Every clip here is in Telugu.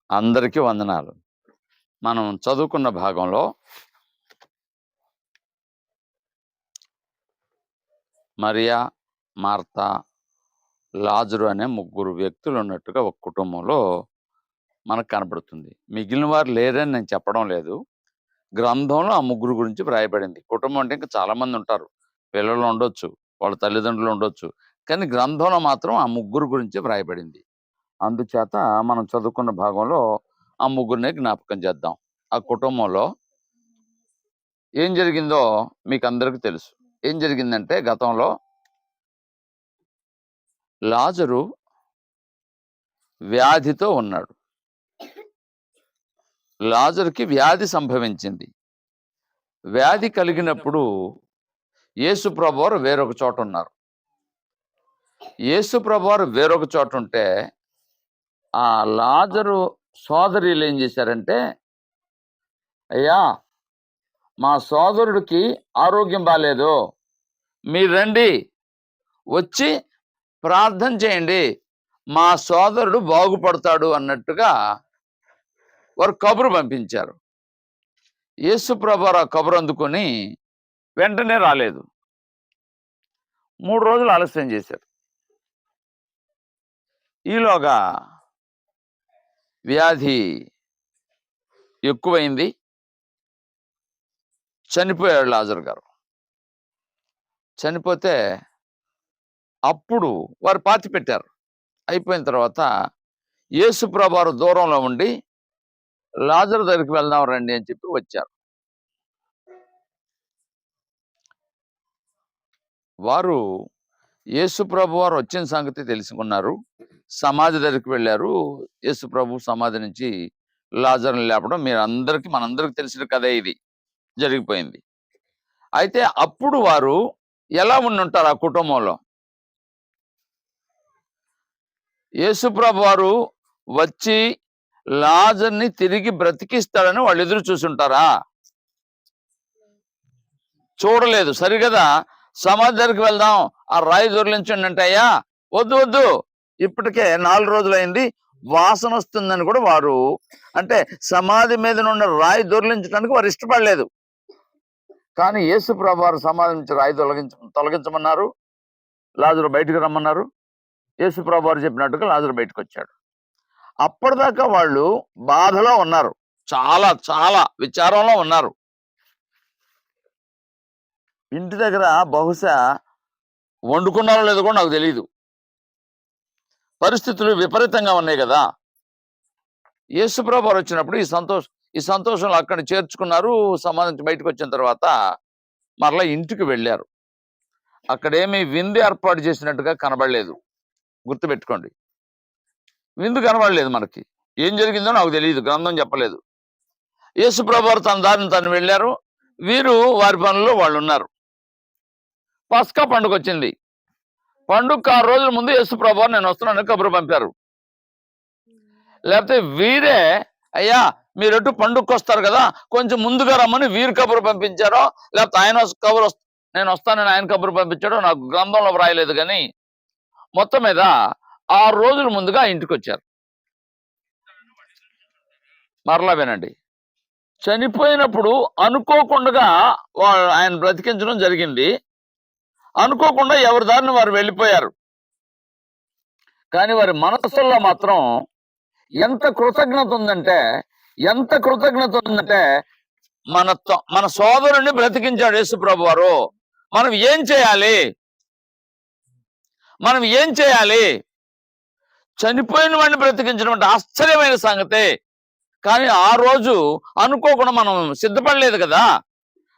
అందరికీ వందనాలు. మనం చదువుకున్న భాగంలో మరియా, మార్తా, లాజరు అనే ముగ్గురు వ్యక్తులు ఉన్నట్టుగా ఒక కుటుంబంలో మనకు కనపడుతుంది. మిగిలిన వారు లేరని నేను చెప్పడం లేదు. గ్రంథంలో ఆ ముగ్గురు గురించి వ్రాయబడింది. కుటుంబం అంటే ఇంకా చాలా మంది ఉంటారు. పిల్లలు ఉండొచ్చు, వాళ్ళ తల్లిదండ్రులు ఉండొచ్చు. కానీ గ్రంథంలో మాత్రం ఆ ముగ్గురు గురించి వ్రాయబడింది. అందుచేత మనం చదువుకున్న భాగంలో ఆ ముగ్గురినే జ్ఞాపకం చేద్దాం. ఆ కుటుంబంలో ఏం జరిగిందో మీకందరికీ తెలుసు. ఏం జరిగిందంటే గతంలో లాజరు వ్యాధితో ఉన్నాడు. లాజరుకి వ్యాధి సంభవించింది. వ్యాధి కలిగినప్పుడు యేసు ప్రభువారు వేరొక చోట ఉన్నారు. యేసు ప్రభువారు వేరొక చోట ఉంటే ఆ లాజరు సోదరీలు ఏం చేశారంటే, అయ్యా మా సోదరుడికి ఆరోగ్యం బాలేదు, మీరు రండి, వచ్చి ప్రార్థన చేయండి, మా సోదరుడు బాగుపడతాడు అన్నట్టుగా వారు కబురు పంపించారు. యేసు ప్రభువారు ఆ కబురు అందుకొని వెంటనే రాలేదు. 3 రోజులు ఆలస్యం చేశారు. ఈలోగా వ్యాధి ఎక్కువైంది. చనిపోయాడు లాజరు గారు. చనిపోతే అప్పుడు వారు పాతిపెట్టారు. అయిపోయిన తర్వాత యేసు ప్రభువారు దూరంలో ఉండి లాజరు దగ్గరికి వెళ్దాం రండి అని చెప్పి వచ్చారు. వారు యేసు ప్రభువారు వచ్చిన సంగతి తెలుసుకున్నారు. సమాధి దగ్గరికి వెళ్ళారు. యేసు ప్రభు సమాధి నుంచి లాజరుని లేపడం మనందరికీ తెలిసిన కథే ఇది. జరిగిపోయింది. అయితే అప్పుడు వారు ఎలా ఉండుంటారు ఆ కుటుంబంలో? యేసు ప్రభువారు వచ్చి లాజర్‌ని తిరిగి బ్రతికిస్తాడని వాళ్ళు ఎదురు చూసుంటారా? చూడలేదు. సరిగదా సమాధి దగ్గరికి వెళ్దాం, ఆ రాయి దొర్లించండి అంటే, అయ్యా వద్దు వద్దు, ఇప్పటికే 4 రోజులైంది, వాసన వస్తుందని కూడా వారు, అంటే సమాధి మీద ఉన్న రాయి దొర్లించడానికి వారు ఇష్టపడలేదు. కానీ యేసు ప్రభువారు సమాధి నుంచి రాయి తొలగించమన్నారు. లాజరు బయటకు రమ్మన్నారు. యేసు ప్రభువారు చెప్పినట్టుగా లాజరు బయటకు వచ్చాడు. అప్పటిదాకా వాళ్ళు బాధలో ఉన్నారు. చాలా చాలా విచారంలో ఉన్నారు. ఇంటి దగ్గర బహుశా వండుకున్నారో లేదో కూడా నాకు తెలియదు. పరిస్థితులు విపరీతంగా ఉన్నాయి కదా. యేసు ప్రభువారు వచ్చినప్పుడు ఈ సంతోషంలో అక్కడ చేర్చుకున్నారు. సమాధి నుంచి బయటకు వచ్చిన తర్వాత మరలా ఇంటికి వెళ్ళారు. అక్కడేమి విందు ఏర్పాటు చేసినట్టుగా కనబడలేదు. గుర్తుపెట్టుకోండి, విందు కనబడలేదు మనకి. ఏం జరిగిందో నాకు తెలియదు, గ్రంథం చెప్పలేదు. యేసు ప్రభువారు తన దారిని తను వెళ్ళారు. వీరు వారి పనుల్లో వాళ్ళు ఉన్నారు. పస్కా పండుగ వచ్చింది. పండుగ 6 రోజుల ముందు యేసు ప్రభువారు నేను వస్తున్నానని కబురు పంపారు. లేకపోతే వీరే, అయ్యా మీరెటు పండుగకు వస్తారు కదా, కొంచెం ముందుగా రమ్మని వీరు కబురు పంపించారో, లేకపోతే నేను వస్తానని ఆయన కబురు పంపించాడో నాకు గ్రంథంలో వ్రాయలేదు. కానీ మొత్తం మీద 6 రోజుల ముందుగా ఇంటికి వచ్చారు. మరలా వినండి, చనిపోయినప్పుడు అనుకోకుండా ఆయన బ్రతికించడం జరిగింది. అనుకోకుండా ఎవరి దారిని వారు వెళ్ళిపోయారు. కానీ వారి మనస్సుల్లో మాత్రం ఎంత కృతజ్ఞత ఉందంటే మన సోదరుణ్ణి బ్రతికించాడు యేసు ప్రభువారు. మనం ఏం చేయాలి? చనిపోయిన వాడిని బ్రతికించడం అంటే ఆశ్చర్యమైన సంగతే. కానీ ఆ రోజు అనుకోకుండా మనం సిద్ధపడలేదు కదా.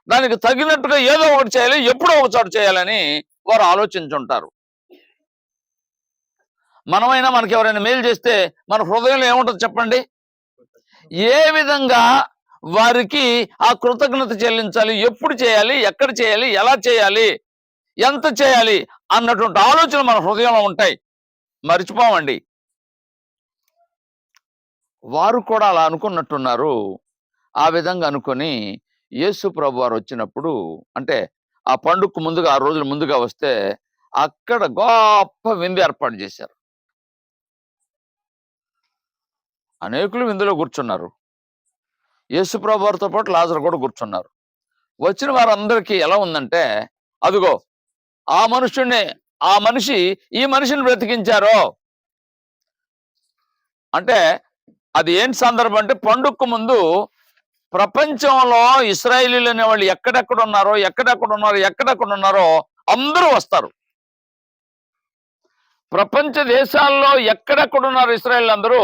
దానికి తగినట్టుగా ఏదో ఒకటి చేయాలి, ఎప్పుడో ఒక చోట చేయాలని వారు ఆలోచించుంటారు. మనమైనా మనకి ఎవరైనా మేలు చేస్తే మన హృదయంలో ఏముంటుంది చెప్పండి? ఏ విధంగా వారికి ఆ కృతజ్ఞత చెల్లించాలి, ఎప్పుడు చేయాలి, ఎక్కడ చేయాలి, ఎలా చేయాలి, ఎంత చేయాలి అన్నటువంటి ఆలోచనలు మన హృదయంలో ఉంటాయి. మర్చిపోమండి. వారు కూడా అలా అనుకున్నట్టున్నారు. ఆ విధంగా అనుకొని యేసు ప్రభువారు వచ్చినప్పుడు, అంటే ఆ పండుగకు ముందుగా 6 రోజులు ముందుగా వస్తే అక్కడ గొప్ప విందు ఏర్పాటు చేశారు. అనేకులు విందులో కూర్చున్నారు. యేసుప్రభు వారితో పాటు లాజరు కూడా కూర్చున్నారు. వచ్చిన వారందరికీ ఎలా ఉందంటే, అదిగో ఆ మనిషి ఈ మనిషిని బ్రతికించారో. అంటే అది ఏంటి సందర్భం అంటే, పండుగకు ముందు ప్రపంచంలో ఇశ్రాయేలీయులు అనే వాళ్ళు ఎక్కడెక్కడున్నారో అందరూ వస్తారు. ప్రపంచ దేశాల్లో ఎక్కడెక్కడున్నారు ఇశ్రాయేలు అందరూ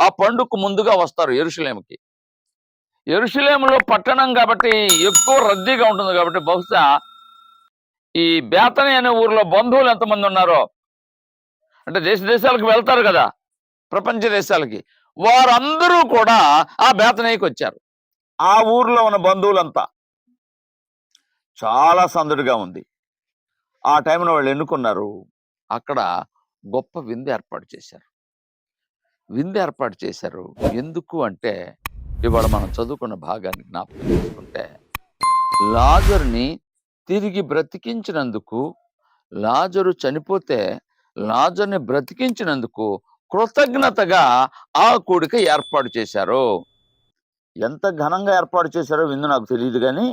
ఆ పండుగకు ముందుగా వస్తారు యెరూషలేముకి. యెరూషలేములో పట్టణం కాబట్టి ఎక్కువ రద్దీగా ఉంటుంది కాబట్టి, బహుశా ఈ బేతని అనే ఊర్లో బంధువులు ఎంతమంది ఉన్నారో, అంటే దేశాలకు వెళ్తారు కదా, ప్రపంచ దేశాలకి, వారందరూ కూడా ఆ బేతనీకి వచ్చారు. ఆ ఊర్లో ఉన్న బంధువులంతా. చాలా సందడిగా ఉంది. ఆ టైంలో వాళ్ళు ఎన్నుకున్నారు. అక్కడ గొప్ప విందు ఏర్పాటు చేశారు. ఎందుకు అంటే, ఇవాళ మనం చదువుకున్న భాగాన్ని జ్ఞాపకం చేసుకుంటే, లాజరుని తిరిగి బ్రతికించినందుకు, లాజరు చనిపోతే లాజరుని బ్రతికించినందుకు కృతజ్ఞతగా ఆ కూడిక ఏర్పాటు చేశారు. ఎంత ఘనంగా ఏర్పాటు చేశారో విందు నాకు తెలియదు కానీ,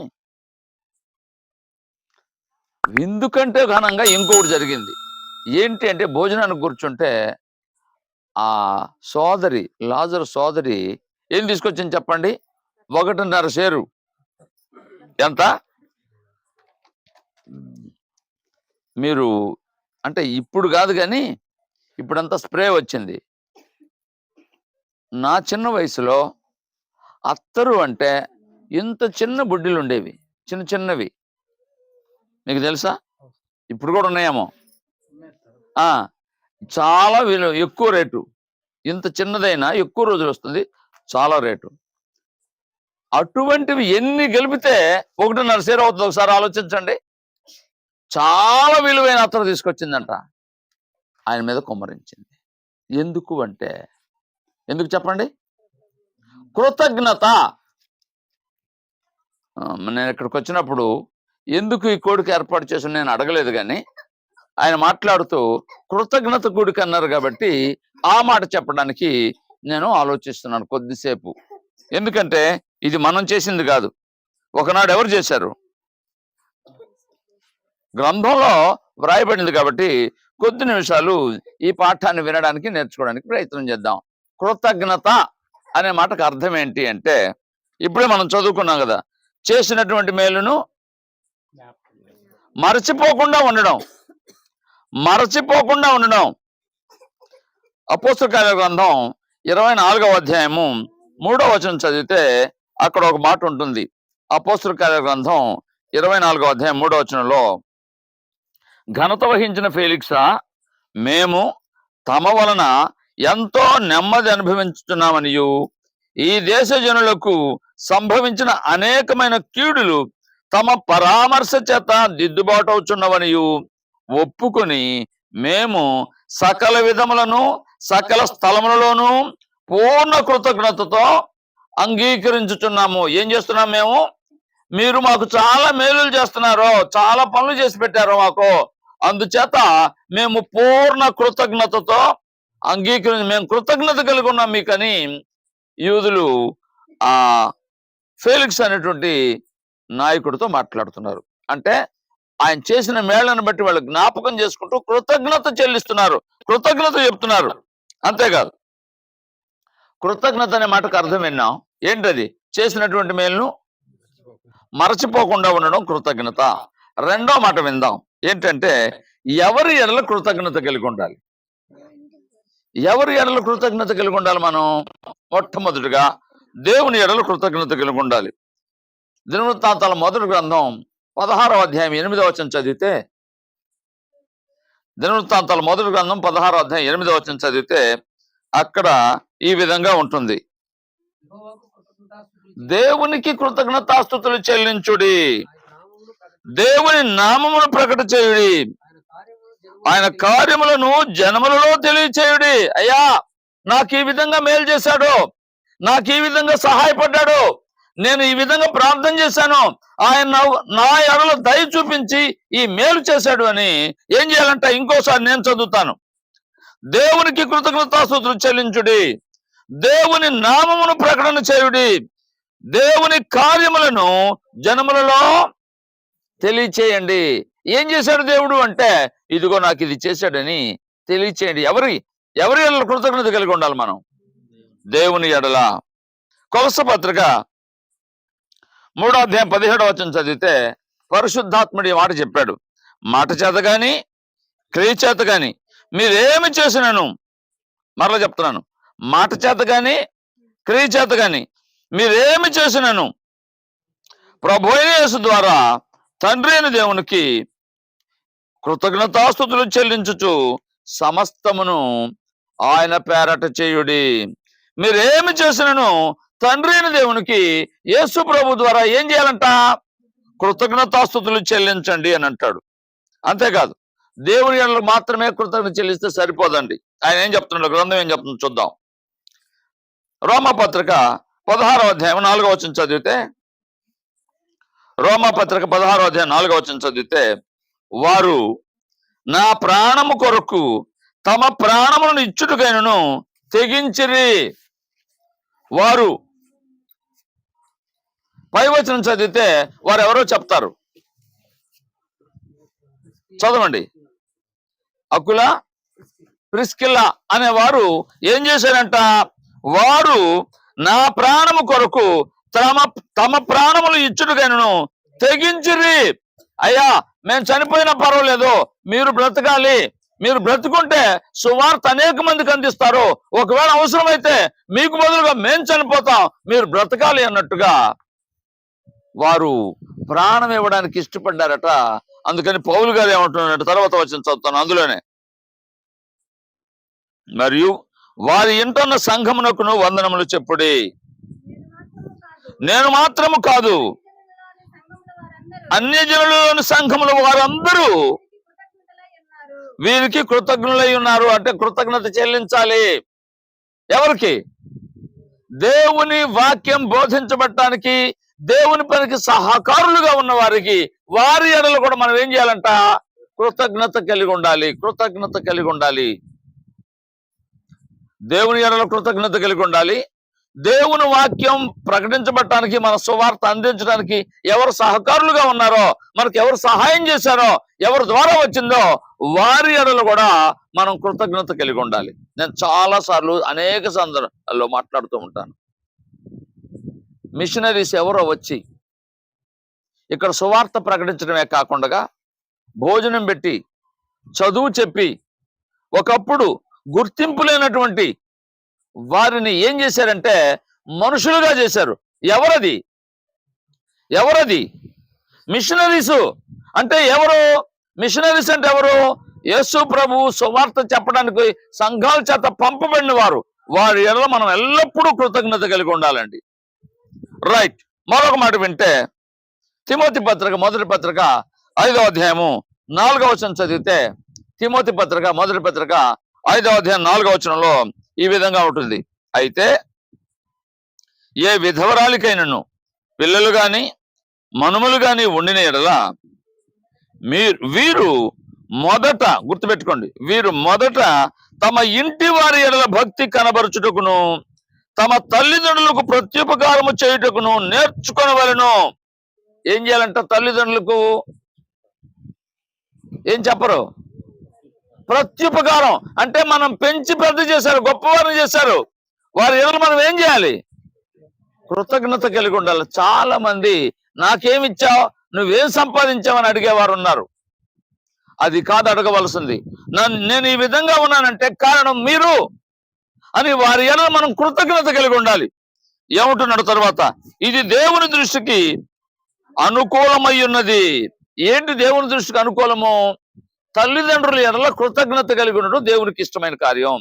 విందు కంటే ఘనంగా ఇంకొకటి జరిగింది. ఏంటి అంటే, భోజనానికి కూర్చుంటే ఆ లాజరు సోదరి ఏం తీసుకొచ్చింది చెప్పండి? 1.5 షేరు. ఎంత? మీరు అంటే ఇప్పుడు కాదు కానీ, ఇప్పుడంతా స్ప్రే వచ్చింది. నా చిన్న వయసులో అత్తరు అంటే ఇంత చిన్న బుడ్డిలు ఉండేవి, చిన్నవి. మీకు తెలుసా? ఇప్పుడు కూడా ఉన్నాయేమో. చాలా ఎక్కువ రేటు. ఇంత చిన్నదైనా ఎక్కువ రోజులు వస్తుంది, చాలా రేటు. అటువంటివి ఎన్ని గెలిపితే 1.5 షేరు అవుతుంది, ఒకసారి ఆలోచించండి. చాలా విలువైన అత్తరు తీసుకొచ్చిందంట, ఆయన మీద కుమ్మరించింది. ఎందుకు అంటే, ఎందుకు చెప్పండి? కృతజ్ఞత. నేను ఇక్కడికి వచ్చినప్పుడు ఎందుకు ఈ కోడిక ఏర్పాటు చేసి నేను అడగలేదు, కానీ ఆయన మాట్లాడుతూ కృతజ్ఞత కూడిక అన్నారు కాబట్టి ఆ మాట చెప్పడానికి నేను ఆలోచిస్తున్నాను కొద్దిసేపు. ఎందుకంటే ఇది మనం చేసింది కాదు, ఒకనాడు ఎవరు చేశారు? గ్రంథంలో వ్రాయబడింది కాబట్టి కొద్ది నిమిషాలు ఈ పాఠాన్ని వినడానికి, నేర్చుకోవడానికి ప్రయత్నం చేద్దాం. కృతజ్ఞత అనే మాటకు అర్థం ఏంటి అంటే, ఇప్పుడే మనం చదువుకున్నాం కదా, చేసినటువంటి మేలును మరచిపోకుండా ఉండడం. అపోస్తలుల కార్యాల గ్రంథం 24వ అధ్యాయము 3వ వచనం చదివితే అక్కడ ఒక మాట ఉంటుంది. అపోస్తలుల కార్యాల గ్రంథం 24వ అధ్యాయం 3వ వచనంలో, ఘనత వహించిన ఫేలిక్సా, మేము తమ వలన ఎంతో నెమ్మది అనుభవించుతున్నామనియు, ఈ దేశ జనులకు సంభవించిన అనేకమైన కీడులు తమ పరామర్శ చేత దిద్దుబాటు అవుతున్నవనియు ఒప్పుకొని, మేము సకల విధములను సకల స్థలములలోనూ పూర్ణ కృతజ్ఞతతో అంగీకరించుచున్నాము. ఏం చేస్తున్నాం మేము? మీరు మాకు చాలా మేలులు చేస్తున్నారు, చాలా పనులు చేసి పెట్టారు మాకు, అందుచేత మేము పూర్ణ కృతజ్ఞతతో మేము కృతజ్ఞత కలిగి ఉన్నాం మీకని యూదులు ఆ ఫేలిక్స్ అనేటువంటి నాయకుడితో మాట్లాడుతున్నారు. అంటే ఆయన చేసిన మేళ్లను బట్టి వాళ్ళు జ్ఞాపకం చేసుకుంటూ కృతజ్ఞత చెల్లిస్తున్నారు, కృతజ్ఞత చెప్తున్నారు. అంతేకాదు, కృతజ్ఞత అనే మాటకు అర్థం విన్నాం. ఏంటది? చేసినటువంటి మేలును మరచిపోకుండా ఉండడం కృతజ్ఞత. రెండో మాట విందాం. ఏంటంటే, ఎవరి ఎడల కృతజ్ఞత కలిగి ఉండాలి? మనం మొట్టమొదటిగా దేవుని ఎడల కృతజ్ఞత కలిగి ఉండాలి. దినవృత్తాంతాల మొదటి గ్రంథం 16వ అధ్యాయం 8వ వచనం చదివితే, దినవృత్తాంతాల మొదటి గ్రంథం 16వ అధ్యాయం 8వ వచనం చదివితే అక్కడ ఈ విధంగా ఉంటుంది: దేవునికి కృతజ్ఞతాస్తుతులు చెల్లించుడి, దేవుని నామమును ప్రకట చేయుడి, ఆయన కార్యములను జనములలో తెలియచేయుడి. అయ్యా, నాకు ఈ విధంగా మేలు చేశాడు, నాకు ఈ విధంగా సహాయపడ్డాడు, నేను ఈ విధంగా ప్రార్థన చేశాను, ఆయన నా ఎడల దయ చూపించి ఈ మేలు చేశాడు అని ఏం చేయాలంట? ఇంకోసారి నేను చదువుతాను. దేవునికి కృతజ్ఞతాస్తుతులు చెల్లించుడి, దేవుని నామమును ప్రకటన చేయుడి, దేవుని కార్యములను జనములలో తెలియచేయండి. ఏం చేశాడు దేవుడు అంటే, ఇదిగో నాకు ఇది చేశాడని తెలియచేయండి. ఎవరి ఎడల కృతజ్ఞత కలిగి ఉండాలి మనం? దేవుని ఎడల. కొలస్స పత్రిక 3వ అధ్యాయం 17వ వచనం చదివితే పరిశుద్ధాత్ముడి మాట చెప్పాడు, మాట చేత గాని క్రియ చేత గాని మీరేమి చేసినాను, మరలా చెప్తున్నాను, మాట చేత గాని క్రియ చేత గాని మీరేమి చేసినాను ప్రభువైన యేసు ద్వారా తండ్రి అయిన దేవునికి కృతజ్ఞతాస్తుతులు చెల్లించుచు సమస్తమును ఆయన పేరట చేయుడి. మీరేమి చేసినను తండ్రి అయిన దేవునికి యేసు ప్రభు ద్వారా ఏం చేయాలంట? కృతజ్ఞతాస్తుతులు చెల్లించండి అని అంటాడు. అంతేకాదు, దేవుని యందు మాత్రమే కృతజ్ఞత చెల్లిస్తే సరిపోదండి. ఆయన ఏం చెప్తున్నాడు, గ్రంథం ఏం చెప్తుందో చూద్దాం. రోమపత్రిక 16వ అధ్యాయం 4వ వచనం చదివితే, రోమపత్రిక 16వ అధ్యాయం 4వ వచనం చదివితే, వారు నా ప్రాణము కొరకు తమ ప్రాణములను ఇచ్చుటకైనను తెగించిరి. వారు పై వచనం చదివితే వారు ఎవరో చెప్తారు, చదవండి. అకుల ప్రిస్కిల్లా అనేవారు ఏం చేశారంట? వారు నా ప్రాణము కొరకు తమ ప్రాణములు ఇచ్చుటకైనను తెగించిరి. అయ్యా, మేము చనిపోయినా పర్వాలేదు, మీరు బ్రతకాలి, మీరు బ్రతుకుంటే సువార్త అనేక మందికి అందిస్తారు, ఒకవేళ అవసరమైతే మీకు బదులుగా మేము చనిపోతాం, మీరు బ్రతకాలి అన్నట్టుగా వారు ప్రాణం ఇవ్వడానికి ఇష్టపడ్డారట. అందుకని పౌలు గారు ఏమంటున్నారట, తర్వాత వచ్చిన చదువుతాను అందులోనే, మరియు వారి ఇంటున్న సంఘమునకును వందనములు చెప్పుడి. నేను మాత్రము కాదు, అన్యజనులలోని సంఘముల వారందరూ వీరికి కృతజ్ఞులై ఉన్నారు. అంటే కృతజ్ఞత చెల్లించాలి. ఎవరికి? దేవుని వాక్యం బోధించబడటానికి, దేవుని పనికి సహకారులుగా ఉన్న వారికి, వారి ఎడల కూడా మనం ఏం చేయాలంట? కృతజ్ఞత కలిగి ఉండాలి. కృతజ్ఞత కలిగి ఉండాలి. దేవుని ఎడల కృతజ్ఞత కలిగి ఉండాలి. దేవుని వాక్యం ప్రకటించబడటానికి, మన సువార్త అందించడానికి ఎవరు సహకారులుగా ఉన్నారో, మనకు ఎవరు సహాయం చేశారో, ఎవరి ద్వారా వచ్చిందో వారి ఎడల కూడా మనం కృతజ్ఞత కలిగి ఉండాలి. నేను చాలా సార్లు అనేక సందర్భాల్లో మాట్లాడుతూ ఉంటాను. మిషనరీస్ ఎవరో వచ్చి ఇక్కడ సువార్త ప్రకటించడమే కాకుండా భోజనం పెట్టి, చదువు చెప్పి, ఒకప్పుడు గుర్తింపు లేనటువంటి వారిని ఏం చేశారంటే మనుషులుగా చేశారు. ఎవరది? మిషనరీసు. అంటే ఎవరు మిషనరీస్? అంటే ఎవరు? యేసు ప్రభు సువార్త చెప్పడానికి సంఘాల చేత పంపబడిన వారు. వారి ఎడల మనం ఎల్లప్పుడూ కృతజ్ఞత కలిగి ఉండాలండి. రైట్. మరొక మాట వింటే, తిమోతి పత్రిక మొదటి పత్రిక 5వ అధ్యాయము 4వ వచనం చదివితే, తిమోతి పత్రిక మొదటి పత్రిక 5వ అధ్యాయం 4వ వచనంలో ఈ విధంగా ఉంటుంది. అయితే ఏ విధవరాలికైనను పిల్లలు గాని మనుమలు గాని ఉండిన ఎడల వీరు మొదట, గుర్తుపెట్టుకోండి, వీరు మొదట తమ ఇంటి వారి ఎడల భక్తి కనబరుచుటకును తమ తల్లిదండ్రులకు ప్రత్యుపకారము చేయుటకును నేర్చుకొనవలెను. ఏం చేయాలంట? తల్లిదండ్రులకు ఏం చెప్పరు? ప్రత్యుపకారం. అంటే మనం పెంచి పెద్ద చేశారు, గొప్పవారిని చేశారు, వారి ఎడల మనం ఏం చేయాలి? కృతజ్ఞత కలిగి ఉండాలి. చాలా మంది నాకేమిచ్చావు, నువ్వేం సంపాదించావని అడిగేవారు ఉన్నారు. అది కాదు అడగవలసింది. నేను ఈ విధంగా ఉన్నానంటే కారణం మీరు అని వారి ఎడల మనం కృతజ్ఞత కలిగి ఉండాలి. ఏమంటున్నాడు తర్వాత? ఇది దేవుని దృష్టికి అనుకూలమై ఉన్నది. ఏంటి దేవుని దృష్టికి అనుకూలము? తల్లిదండ్రుల ఎడల కృతజ్ఞత కలిగి ఉండడం దేవునికి ఇష్టమైన కార్యం.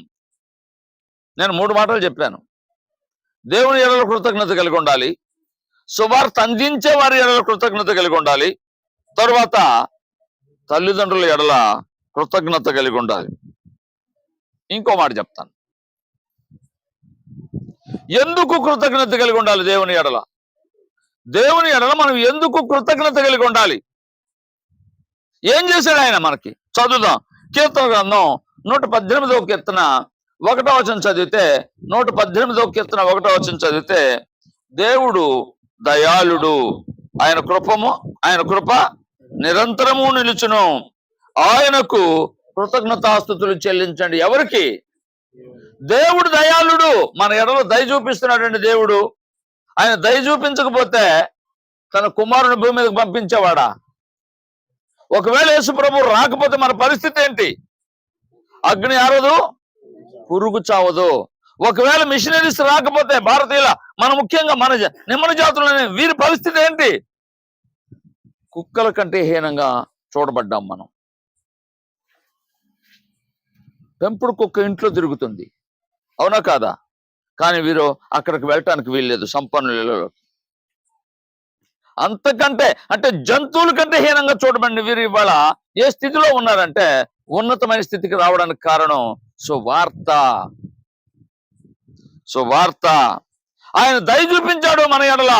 నేను 3 మాటలు చెప్పాను. దేవుని ఎడల కృతజ్ఞత కలిగి ఉండాలి, సువార్త అందించే వారి ఎడల కృతజ్ఞత కలిగి ఉండాలి, తరువాత తల్లిదండ్రుల ఎడల కృతజ్ఞత కలిగి ఉండాలి. ఇంకో మాట చెప్తాను. ఎందుకు కృతజ్ఞత కలిగి ఉండాలి దేవుని ఎడల? దేవుని ఎడల మనం ఎందుకు కృతజ్ఞత కలిగి ఉండాలి? ఏం చేశాడు ఆయన మనకి? చదువుదాం. కీర్తన గ్రంథం 118వ కీర్తన ఒకటో వచనం చదివితే 118వ కీర్తన 1వ వచనం చదివితే దేవుడు దయాళుడు, ఆయన కృప నిరంతరము నిలుచును, ఆయనకు కృతజ్ఞతాస్తుతులు చెల్లించండి. ఎవరికి? దేవుడు దయాళుడు, మన ఎడలో దయ చూపిస్తున్నాడండి దేవుడు. ఆయన దయ చూపించకపోతే తన కుమారుని భూమి మీదకి పంపించేవాడా? ఒకవేళ యేసు ప్రభు రాకపోతే మన పరిస్థితి ఏంటి? అగ్ని ఆరదు, పురుగు చావదు. ఒకవేళ మిషనరీస్ రాకపోతే భారతీయుల, మన ముఖ్యంగా మన నిమ్మన జాతులనే వీరి పరిస్థితి ఏంటి? కుక్కల కంటే హీనంగా చూడబడ్డాం మనం. పెంపుడు కుక్క ఇంట్లో తిరుగుతుంది, అవునా కాదా? కానీ వీరు అక్కడికి వెళ్ళటానికి వీల్లేదు సంపన్నులలో. అంతకంటే అంటే జంతువుల కంటే హీనంగా చూడబడిన వీరు ఇవాళ ఏ స్థితిలో ఉన్నారంటే ఉన్నతమైన స్థితికి రావడానికి కారణం సువార్త. ఆయన దయ చూపించాడు మన ఎడల.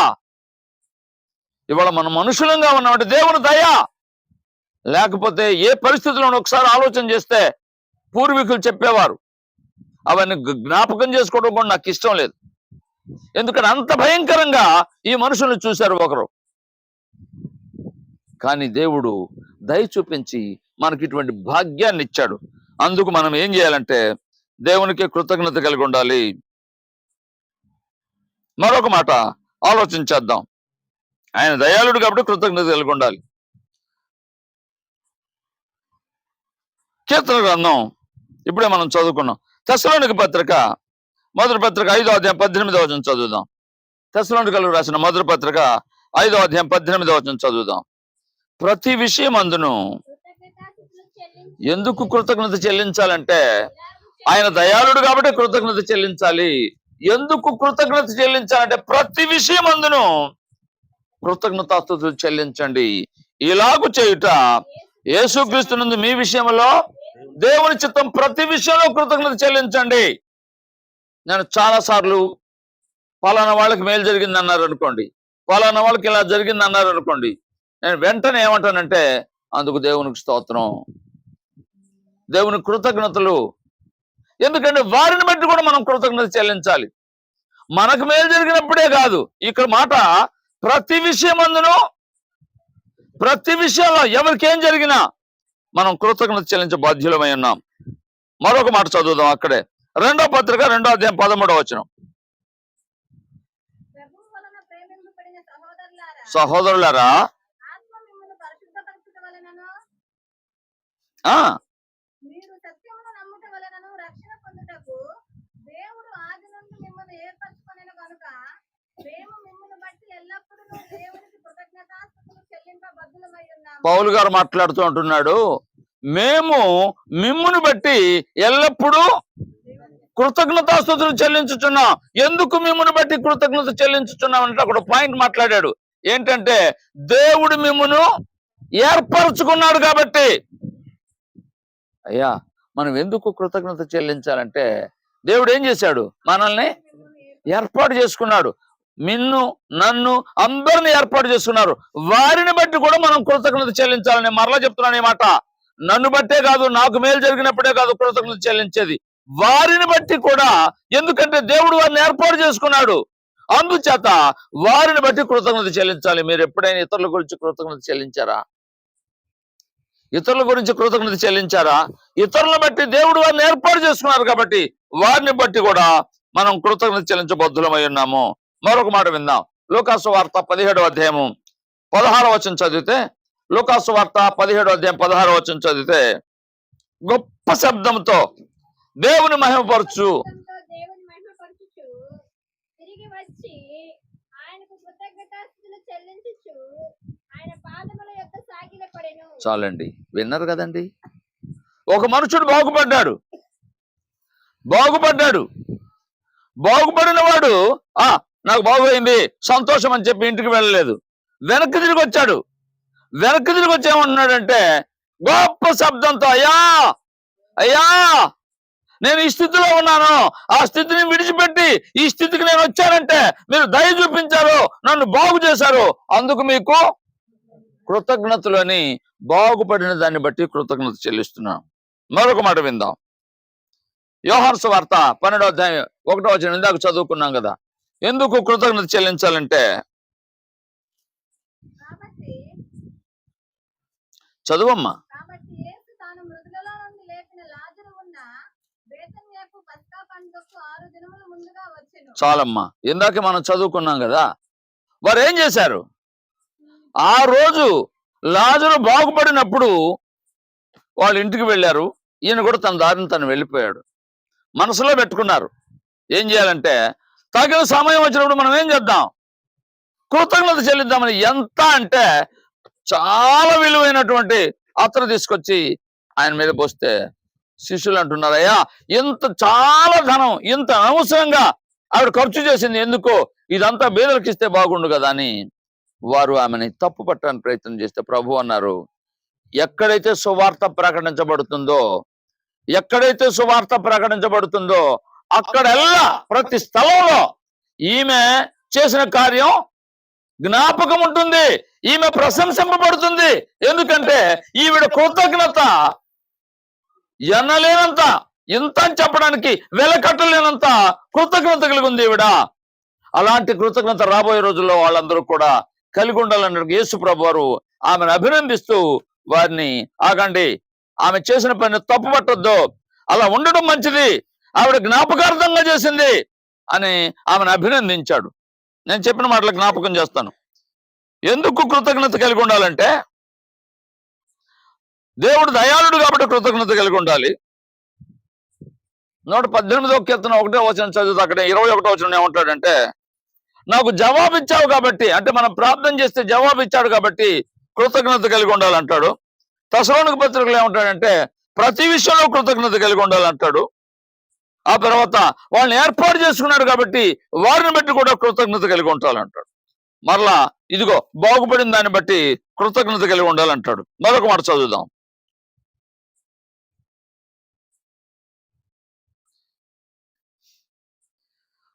ఇవాళ మనం మనుషులంగా ఉన్నామంటే దేవుని దయ. లేకపోతే ఏ పరిస్థితులను ఒకసారి ఆలోచన చేస్తే పూర్వీకులు చెప్పేవారు, అవన్నీ జ్ఞాపకం చేసుకోవడం కూడా నాకు ఇష్టం లేదు. ఎందుకంటే అంత భయంకరంగా ఈ మనుషుల్ని చూశారు ఒకరు. కానీ దేవుడు దయ చూపించి మనకి ఇటువంటి భాగ్యాన్ని ఇచ్చాడు. అందుకు మనం ఏం చేయాలంటే దేవునికి కృతజ్ఞత కలిగి ఉండాలి. మరొక మాట ఆలోచించేద్దాం. ఆయన దయాళుడు కాబట్టి కృతజ్ఞత కలిగి ఉండాలి. కీర్తన గ్రంథం ఇప్పుడే మనం చదువుకున్నాం. తెస్సలోనిక పత్రిక మొదటి పత్రిక 5వ అధ్యాయం 18వ వచనం చదువుదాం. తెస్సలోనికలకు రాసిన మొదటి పత్రిక 5వ అధ్యాయం 18వ వచనం చదువుదాం. ప్రతి విషయం అందును ఎందుకు కృతజ్ఞత చెల్లించాలంటే ఆయన దయాళుడు కాబట్టి కృతజ్ఞత చెల్లించాలి. ఎందుకు కృతజ్ఞత చెల్లించాలంటే ప్రతి విషయం అందును కృతజ్ఞతాస్తుతులు చెల్లించండి. ఇలాగు చేయుట యేసుక్రీస్తునందు మీ విషయంలో దేవుని చిత్తం. ప్రతి విషయంలో కృతజ్ఞత చెల్లించండి. నేను చాలా సార్లు పలానా వాళ్ళకి మేలు జరిగింది అన్నారు అనుకోండి, పలానా వాళ్ళకి ఇలా జరిగింది అన్నారు అనుకోండి, నేను వెంటనే ఏమంటానంటే అందుకు దేవునికి స్తోత్రం, దేవునికి కృతజ్ఞతలు. ఎందుకంటే వారిని బట్టి కూడా మనం కృతజ్ఞత చెల్లించాలి. మనకు మేలు జరిగినప్పుడే కాదు, ఇక్కడ మాట ప్రతి విషయం అందును, ప్రతి విషయంలో ఎవరికేం జరిగినా మనం కృతజ్ఞత చెల్లించే బాధ్యులమై ఉన్నాం. మరొక మాట చదువుదాం అక్కడే, 2వ పత్రిక 2వ అధ్యాయం 13వ వచనం. సహోదరులారా, పౌలు గారు మాట్లాడుతూ అంటున్నాడు, మేము మిమ్మును బట్టి ఎల్లప్పుడూ కృతజ్ఞతాస్తుతులు చెల్లించుచున్నాం. ఎందుకు మిమ్మును బట్టి కృతజ్ఞత చెల్లించుచున్నాం అంటే అక్కడ పాయింట్ మాట్లాడాడు. ఏంటంటే దేవుడు మిమ్మును ఏర్పరచుకున్నాడు కాబట్టి. అయ్యా, మనం ఎందుకు కృతజ్ఞత చెల్లించాలంటే దేవుడు ఏం చేశాడు? మనల్ని ఏర్పాటు చేసుకున్నాడు. నిన్ను నన్ను అందరిని ఏర్పాటు చేసుకున్నారు. వారిని బట్టి కూడా మనం కృతజ్ఞత చెల్లించాలని మరలా చెప్తున్నాను ఈ మాట. నన్ను బట్టే కాదు, నాకు మేలు జరిగినప్పుడే కాదు కృతజ్ఞత చెల్లించేది, వారిని బట్టి కూడా. ఎందుకంటే దేవుడు వారిని ఏర్పాటు చేసుకున్నాడు. అందుచేత వారిని బట్టి కృతజ్ఞత చెల్లించాలి. మీరు ఎప్పుడైనా ఇతరుల గురించి కృతజ్ఞత చెల్లించారా? ఇతరుల గురించి కృతజ్ఞత చెల్లించారా? ఇతరులను బట్టి దేవుడు వారిని ఏర్పాటు చేసుకున్నారు కాబట్టి వారిని బట్టి కూడా మనం కృతజ్ఞత చెల్లించబద్ధులమై ఉన్నాము. మరొక మాట విందాం. లూకాసు వార్త 17వ అధ్యాయము 16వ వచనం చదివితే, లూకాసు వార్త 17వ అధ్యాయం 16వ వచనం చదివితే, గొప్ప శబ్దంతో దేవుని మహిమపరచు చాలండి. విన్నారు కదండి, ఒక మనుషుడు బాగుపడిన వాడు నాకు బాగోయింది సంతోషం అని చెప్పి ఇంటికి వెళ్ళలేదు, వెనక్కి తిరిగి వచ్చాడు. వెనక్కి తిరిగి వచ్చి ఏమంటున్నాడంటే గొప్ప శబ్దంతో, అయ్యా నేను ఈ స్థితిలో ఉన్నాను, ఆ స్థితిని విడిచిపెట్టి ఈ స్థితికి నేను వచ్చానంటే మీరు దయ చూపించారు, నన్ను బాగు చేశారు, అందుకు మీకు కృతజ్ఞతలు అని బాగుపడిన దాన్ని బట్టి కృతజ్ఞత చెల్లిస్తున్నాను. మరొక మాట విందాం. యోహాను సువార్త 12వ అధ్యాయం 1వ వచనం ఇందాక చదువుకున్నాం కదా. ఎందుకు కృతజ్ఞత చెల్లించాలంటే, చదువమ్మా. చాలమ్మా, ఇందాక మనం చదువుకున్నాం కదా. వారు ఏం చేశారు? ఆ రోజు లాజరు బాగుపడినప్పుడు వాళ్ళ ఇంటికి వెళ్ళారు. ఈయన కూడా తన దారిని తను వెళ్ళిపోయాడు. మనసులో పెట్టుకున్నారు ఏం చేయాలంటే, తగిన సమయం వచ్చినప్పుడు మనం ఏం చేద్దాం? కృతజ్ఞత చెల్లిద్దామని. ఎంత అంటే చాలా విలువైనటువంటి అత్తరు తీసుకొచ్చి ఆయన మీద పోస్తే శిష్యులు అంటున్నారు, అయ్యా ఇంత చాలా ధనం ఇంత అనవసరంగా ఆవిడ ఖర్చు చేసింది ఎందుకో, ఇదంతా బీదలకు ఇస్తే బాగుండు కదా అని వారు ఆమెని తప్పు పట్టడానికి ప్రయత్నం చేస్తే ప్రభు అన్నారు, ఎక్కడైతే సువార్త ప్రకటించబడుతుందో అక్కడెల్లా ప్రతి స్థలంలో ఈమె చేసిన కార్యం జ్ఞాపకం ఉంటుంది, ఈమె ప్రశంసింపబడుతుంది. ఎందుకంటే ఈవిడ కృతజ్ఞత ఎన్నలేనంత, ఇంత అని చెప్పడానికి వెలకట్టలేనంత కృతజ్ఞత కలిగి ఉంది ఈవిడ. అలాంటి కృతజ్ఞత రాబోయే రోజుల్లో వాళ్ళందరూ కూడా కలిగి ఉండాలన్నారు. యేసు ప్రభు వారు ఆమెను అభినందిస్తూ వారిని, ఆగండి, ఆమె చేసిన పని తప్పు పట్టొద్దు, అలా ఉండడం మంచిది, ఆవిడ జ్ఞాపకార్థంగా చేసింది అని ఆమెను అభినందించాడు. నేను చెప్పిన మాటలు జ్ఞాపకం చేస్తాను. ఎందుకు కృతజ్ఞత కలిగి ఉండాలంటే, దేవుడు దయాళుడు కాబట్టి కృతజ్ఞత కలిగి ఉండాలి. 118వ కీర్తన 1వ వచనం చదువుతా, అక్కడ 21వ వచనం ఏమంటాడంటే, నాకు జవాబిచ్చావు కాబట్టి, అంటే మనం ప్రార్థన చేస్తే జవాబిచ్చాడు కాబట్టి కృతజ్ఞత కలిగి ఉండాలంటాడు. తెస్సలోనిక పత్రికలో ఏమంటాడంటే, ప్రతి విషయంలో కృతజ్ఞత కలిగి ఉండాలంటాడు. ఆ తర్వాత వాళ్ళని ఏర్పాటు చేసుకున్నాడు కాబట్టి వారిని బట్టి కూడా కృతజ్ఞత కలిగి ఉండాలంటాడు. మరలా ఇదిగో బాగుపడిన దాన్ని బట్టి కృతజ్ఞత కలిగి ఉండాలంటాడు. మరొక మాట చదువుదాం.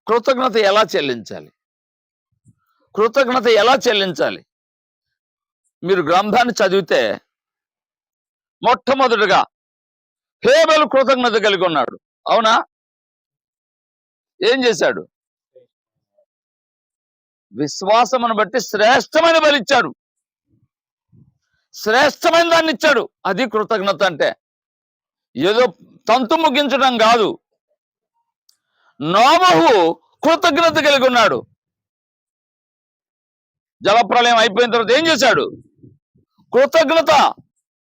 కృతజ్ఞత ఎలా చెల్లించాలి? మీరు గ్రంథాన్ని చదివితే మొట్టమొదటిగా హేబెలు కృతజ్ఞత కలిగి ఉన్నాడు. అవునా? ఏం చేశాడు? విశ్వాసమును బట్టి శ్రేష్టమైన బలిచ్చాడు, శ్రేష్టమైన దాన్ని ఇచ్చాడు. అది కృతజ్ఞత అంటే. ఏదో తంతు ముగించడం కాదు. నోవహు కృతజ్ఞత కలిగి ఉన్నాడు. జలప్రలయం అయిపోయిన తర్వాత ఏం చేశాడు? కృతజ్ఞత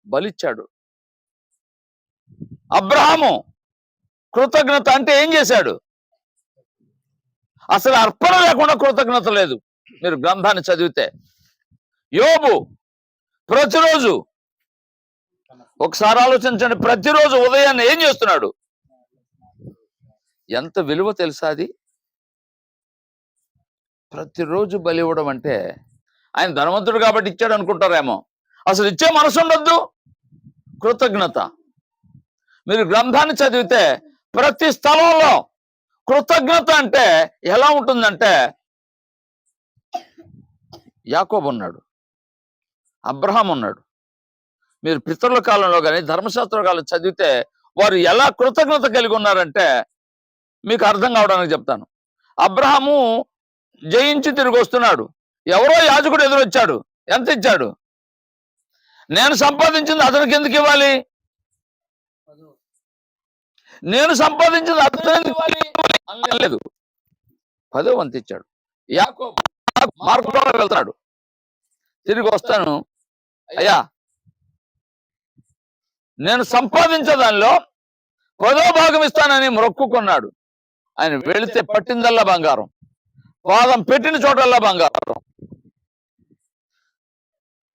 బలిచ్చాడు. అబ్రహాము కృతజ్ఞత అంటే ఏం చేశాడు? అసలు అర్పణ లేకుండా కృతజ్ఞత లేదు. మీరు గ్రంథాన్ని చదివితే. యోబు ప్రతిరోజు, ఒకసారి ఆలోచించండి, ప్రతిరోజు ఉదయాన్నే ఏం చేస్తున్నాడు? ఎంత విలువ తెలుసా అది? ప్రతిరోజు బలి ఇవ్వడం అంటే, ఆయన ధనవంతుడు కాబట్టి ఇచ్చాడు అనుకుంటారేమో. అసలు ఇచ్చే మనసు ఉండొద్దు. కృతజ్ఞత. మీరు గ్రంథాన్ని చదివితే ప్రతి స్థలంలో కృతజ్ఞత అంటే ఎలా ఉంటుందంటే, యాకోబు ఉన్నాడు, అబ్రహాం ఉన్నాడు. మీరు పితరుల కాలంలో కానీ ధర్మశాస్త్ర కాలం చదివితే వారు ఎలా కృతజ్ఞత కలిగి ఉన్నారంటే మీకు అర్థం కావడానికి చెప్తాను. అబ్రహాము జయించి తిరిగి వస్తున్నాడు. ఎవరో యాజకుడు ఎదురొచ్చాడు. ఎంత ఇచ్చాడు? నేను సంపాదించింది అతనికి ఎందుకు ఇవ్వాలి? నేను సంపాదించింది అతనికి ఎందుకు ఇవ్వాలి అనలేదు. 10వ వంతు ఇచ్చాడు. యాకోబు మార్గంలో వెళ్తాడు. తిరిగి వస్తాను, అయ్యా నేను సంపాదించే దానిలో 10వ భాగం ఇస్తానని మొక్కుకున్నాడు. ఆయన వెళితే పట్టిందల్లా బంగారం, పాదం పెట్టిన చోటల్లా బంగారం.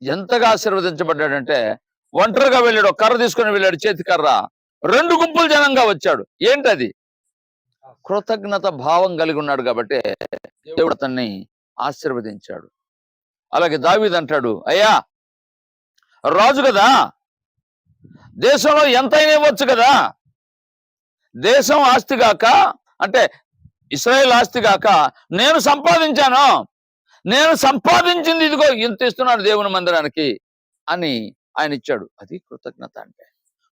ఎంతగా ఆశీర్వదించబడ్డాడంటే, ఒంటరిగా వెళ్ళాడు, కర్ర తీసుకుని వెళ్ళాడు, చేతి కర్ర. 2 గుంపులు జనంగా వచ్చాడు. ఏంటది? కృతజ్ఞత భావం కలిగి ఉన్నాడు కాబట్టి దేవుడు అతన్ని ఆశీర్వదించాడు. అలాగే దావీదు అంటాడు, అయ్యా రాజు కదా, దేశంలో ఎంతైనా ఇవ్వచ్చు కదా, దేశం ఆస్తి గాక, అంటే ఇశ్రాయేల్ ఆస్తి గాక నేను సంపాదించాను, నేను సంపాదించింది ఇదిగో ఇంత ఇస్తున్నాడు దేవుని మందిరానికి అని ఆయన ఇచ్చాడు. అది కృతజ్ఞత అంటే.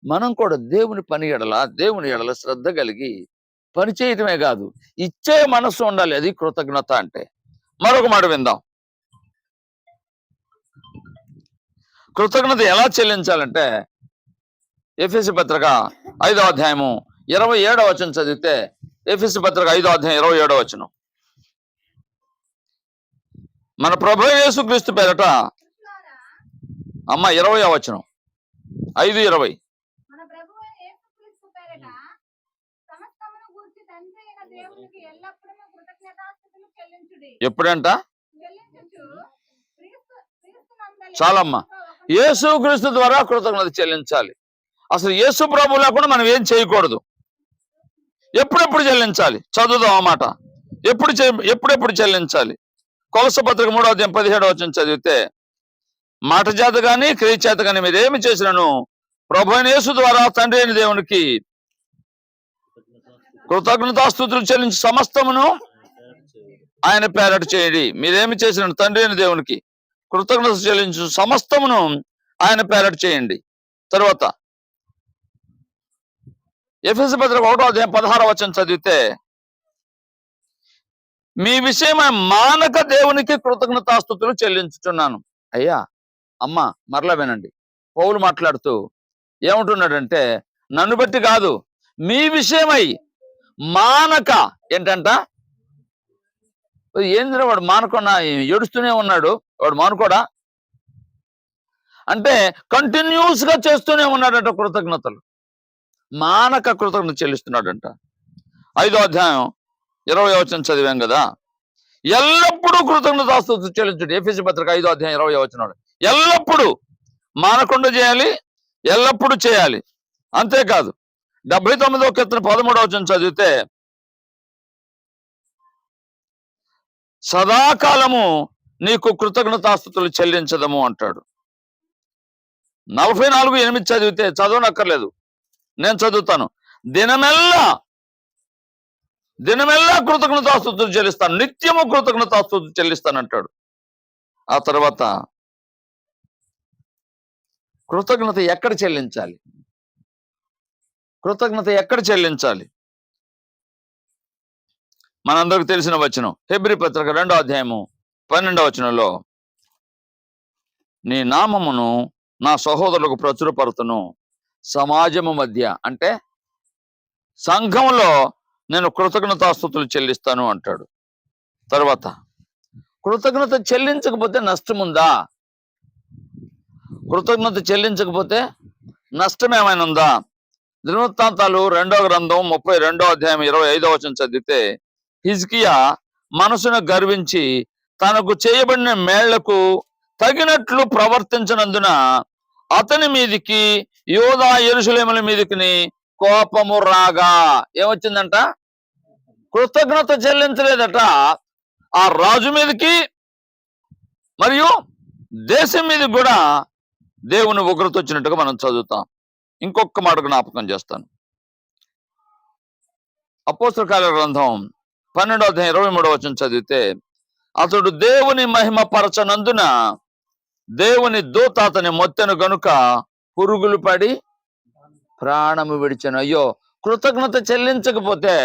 మనం కూడా దేవుని పని ఎడల, దేవుని ఎడల శ్రద్ధ కలిగి పని చేయటమే కాదు, ఇచ్చే మనస్సు ఉండాలి. అది కృతజ్ఞత అంటే. మరొక మాట విందాం. కృతజ్ఞత ఎలా చెల్లించాలంటే ఎఫెసీ పత్రిక 5వ అధ్యాయము 27వ వచనం చదివితే, ఎఫెసీ పత్రిక 5వ అధ్యాయం 27వ వచనం. మన ప్రభువు యేసుక్రీస్తు పేరట అమ్మ 20వ వచనం 5:20. ఎప్పుడంట? చాలమ్మా, యేసుక్రీస్తు ద్వారా కృతజ్ఞత చెల్లించాలి. అసలు యేసు ప్రభు లేకుండా మనం ఏం చేయకూడదు. ఎప్పుడెప్పుడు చెల్లించాలి? చదువుదాం ఆ మాట. ఎప్పుడెప్పుడు చెల్లించాలి? కొలస్సీ పత్రిక 3వ అధ్యాయం 17వ వచనం చదివితే, మాట చేత గాని క్రియ చేత గాని మీరేమి చేసినను ప్రభు అయిన యేసు ద్వారా తండ్రి అయిన దేవునికి కృతజ్ఞతాస్తుతులు చెల్లించి సమస్తమును ఆయన పేరట చేయండి. మీరేమి చేసిన తండ్రి అయిన దేవునికి కృతజ్ఞత చెల్లించు సమస్తమును ఆయన పేరట చేయండి. తర్వాత ఎఫెసీ పత్రిక 1వ అధ్యాయం 16వ వచనం చదివితే, మీ విషయమై మానక దేవునికి కృతజ్ఞతాస్తుతులు చెల్లించుచున్నాను. అయ్యా అమ్మ మరలా వినండి. పౌలు మాట్లాడుతూ ఏమంటున్నాడంటే, నన్ను బట్టి కాదు, మీ విషయమై మానక. ఏంటంట? ఏంద్ర వాడు మానకుండా ఏడుస్తూనే ఉన్నాడు, వాడు మానుకోడా అంటే కంటిన్యూస్ గా చేస్తూనే ఉన్నాడంట కృతజ్ఞతలు. మానక కృతజ్ఞత చెల్లిస్తున్నాడంట. 5వ అధ్యాయం 20వ వచనం చదివాం కదా, ఎల్లప్పుడూ కృతజ్ఞతాస్తుతులు చెల్లించుడు. ఎఫెసీ పత్రిక 5వ అధ్యాయం 20వ వచనం. ఎల్లప్పుడూ మానకుండా చేయాలి, ఎల్లప్పుడూ చేయాలి. అంతేకాదు 79వ కీర్తన 13వ వచనం చదివితే, సదాకాలము నీకు కృతజ్ఞతాస్తుతులు చెల్లించదము అంటాడు. 44:8 చదివితే, చదవనక్కర్లేదు, నేను చదువుతాను. దినమెల్లా కృతజ్ఞతాస్తుతులు చెల్లిస్తాను, నిత్యము కృతజ్ఞతాస్తుతులు చెల్లిస్తానంటాడు. ఆ తర్వాత కృతజ్ఞత ఎక్కడ చెల్లించాలి? కృతజ్ఞత ఎక్కడ చెల్లించాలి? మనందరికి తెలిసిన వచనం హెబ్రీ పత్రిక 2వ అధ్యాయము 12వ వచనంలో, నీ నామమును నా సహోదరులకు ప్రచురపరుతును సమాజము మధ్య, అంటే సంఘంలో నేను కృతజ్ఞతాస్తుతులు చెల్లిస్తాను అంటాడు. తర్వాత కృతజ్ఞత చెల్లించకపోతే నష్టం ఉందా? కృతజ్ఞత చెల్లించకపోతే నష్టం ఏమైనా ఉందా? దినవృత్తాంతాలు 2వ గ్రంథం 32వ అధ్యాయం 25వ వచనం చదివితే, హిజ్కియా మనసును గర్వించి తనకు చేయబడిన మేళ్లకు తగినట్లు ప్రవర్తించినందున అతని మీదికి యూదా యెరూషలేముల మీదికి కోపము రాగా ఏమొచ్చిందంట? కృతజ్ఞత చెల్లించలేదట. ఆ రాజు మీదకి మరియు దేశం మీదకి కూడా దేవుని ఉగ్రత వచ్చినట్టుగా మనం చదువుతాం. ఇంకొక మాట జ్ఞాపకం చేస్తాను. అపోస్తల కార్యాల గ్రంథం 12వ అధ్యాయం 23వ వచనం చదివితే, అతడు దేవుని మహిమ పరచనందున దేవుని దూత అతని మొత్తెను గనుక పురుగులు పడి ప్రాణము విడిచెను. అయ్యో, కృతజ్ఞత చెల్లించకపోతే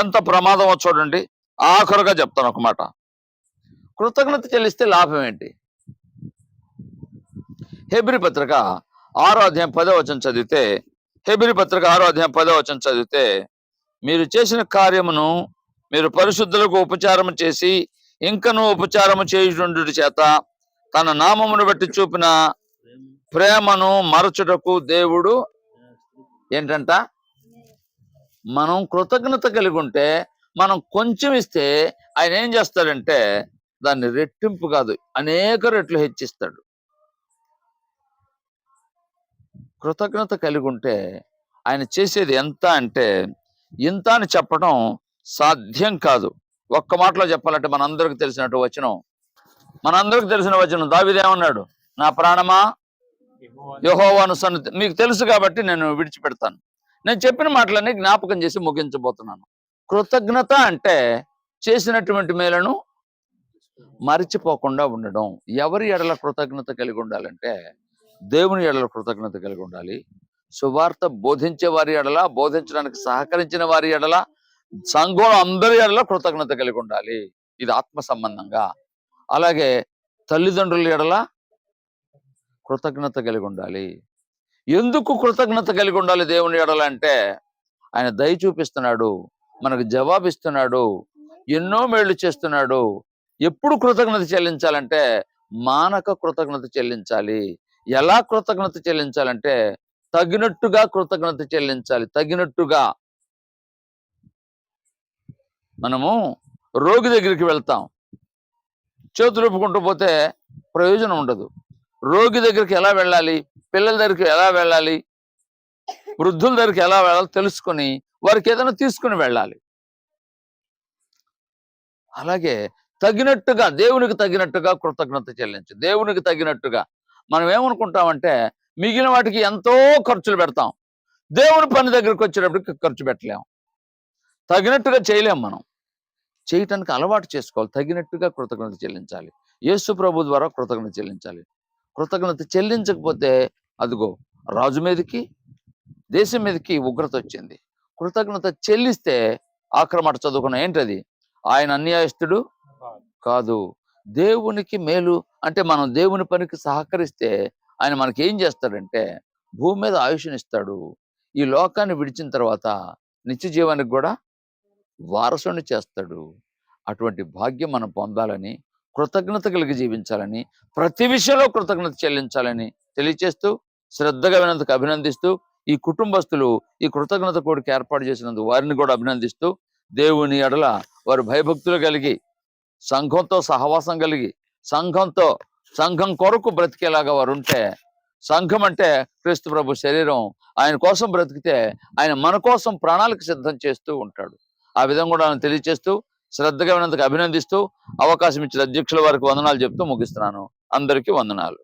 ఎంత ప్రమాదమో చూడండి. ఆఖరుగా చెప్తాను ఒక మాట. కృతజ్ఞత చెల్లిస్తే లాభం ఏంటి? హెబ్రీ పత్రిక 6వ అధ్యాయం 10వ వచనం చదివితే, హెబ్రీ పత్రిక 6వ అధ్యాయం 10వ వచనం చదివితే, మీరు చేసిన కార్యమును మీరు పరిశుద్ధులకు ఉపచారము చేసి ఇంకను ఉపచారము చేయుచుండుట చేత తన నామమును బట్టి చూపిన ప్రేమను మరచుటకు దేవుడు ఏంటంట? మనం కృతజ్ఞత కలిగి ఉంటే, మనం కొంచెం ఇస్తే ఆయన ఏం చేస్తాడంటే దాన్ని రెట్టింపు కాదు, అనేక రెట్లు హెచ్చిస్తాడు. కృతజ్ఞత కలిగి ఉంటే ఆయన చేసేది ఎంత అంటే ఇంత అని చెప్పడం సాధ్యం కాదు. ఒక్క మాటలో చెప్పాలంటే మనందరికి తెలిసిన వచనం దావీదు ఏమన్నాడు? నా ప్రాణమా యెహోవాను సన్నిధి. మీకు తెలుసు కాబట్టి నేను విడిచిపెడతాను. నేను చెప్పిన మాటలన్నీ జ్ఞాపకం చేసి ముగించబోతున్నాను. కృతజ్ఞత అంటే చేసినటువంటి మేలను మరిచిపోకుండా ఉండడం. ఎవరి ఎడల కృతజ్ఞత కలిగి ఉండాలంటే దేవుని ఎడల కృతజ్ఞత కలిగి ఉండాలి, సువార్త బోధించే వారి ఎడల, బోధించడానికి సహకరించిన వారి ఎడల, సంఘం అందరి ఎడల కృతజ్ఞత కలిగి ఉండాలి. ఇది ఆత్మ సంబంధంగా. అలాగే తల్లిదండ్రుల ఎడల కృతజ్ఞత కలిగి ఉండాలి. ఎందుకు కృతజ్ఞత కలిగి ఉండాలి దేవుని ఎడల అంటే, ఆయన దయ చూపిస్తున్నాడు, మనకు జవాబిస్తున్నాడు, ఎన్నో మేళ్లు చేస్తున్నాడు. ఎప్పుడు కృతజ్ఞత చెల్లించాలంటే మానక కృతజ్ఞత చెల్లించాలి. ఎలా కృతజ్ఞత చెల్లించాలంటే తగినట్టుగా కృతజ్ఞత చెల్లించాలి. తగినట్టుగా. మనము రోగి దగ్గరికి వెళ్తాం, చేతులు ఒప్పుకుంటూ పోతే ప్రయోజనం ఉండదు. రోగి దగ్గరికి ఎలా వెళ్ళాలి, పిల్లల దగ్గరికి ఎలా వెళ్ళాలి, వృద్ధుల దగ్గరికి ఎలా వెళ్ళాలి తెలుసుకొని వారికి ఏదైనా తీసుకుని వెళ్ళాలి. అలాగే తగినట్టుగా, దేవునికి తగినట్టుగా కృతజ్ఞత చెల్లించు. దేవునికి తగినట్టుగా. మనం ఏమనుకుంటామంటే మిగిలిన వాటికి ఎంతో ఖర్చులు పెడతాం, దేవుని పని దగ్గరికి వచ్చేటప్పటికి ఖర్చు పెట్టలేం. తగినట్టుగా చేయలేం. మనం చేయటానికి అలవాటు చేసుకోవాలి. తగినట్టుగా కృతజ్ఞత చెల్లించాలి. యేసు ప్రభు ద్వారా కృతజ్ఞత చెల్లించాలి. కృతజ్ఞత చెల్లించకపోతే అదిగో రాజు మీదకి, దేశం మీదకి ఉగ్రత వచ్చింది. కృతజ్ఞత చెల్లిస్తే ఆక్రమట చదువుకున్న ఏంటది, ఆయన అన్యాయస్తుడు కాదు. దేవునికి మేలు అంటే మనం దేవుని పనికి సహకరిస్తే ఆయన మనకి ఏం చేస్తాడంటే భూమి మీద ఆయుష్నిస్తాడు. ఈ లోకాన్ని విడిచిన తర్వాత నిత్య జీవానికి కూడా వారసుని చేస్తాడు. అటువంటి భాగ్యం మనం పొందాలని, కృతజ్ఞత కలిగి జీవించాలని, ప్రతి విషయంలో కృతజ్ఞత చెల్లించాలని తెలియచేస్తూ, శ్రద్ధగా వినందుకు అభినందిస్తూ, ఈ కుటుంబస్తులు ఈ కృతజ్ఞత కోడికి ఏర్పాటు చేసినందుకు వారిని కూడా అభినందిస్తూ, దేవుని ఎడల వారు భయభక్తులు కలిగి, సంఘంతో సహవాసం కలిగి, సంఘం కొరకు బ్రతికేలాగా వారు ఉంటే, సంఘం అంటే క్రీస్తు ప్రభు శరీరం, ఆయన కోసం బ్రతికితే ఆయన మన కోసం ప్రాణాలకు సిద్ధం చేస్తూ ఉంటాడు. ఆ విధంగా కూడా తెలియచేస్తూ, శ్రద్ధగా వినందుకు అభినందిస్తూ, అవకాశం ఇచ్చిన అధ్యక్షుల వారికి వందనాలు చెప్తూ ముగిస్తున్నాను. అందరికీ వందనాలు.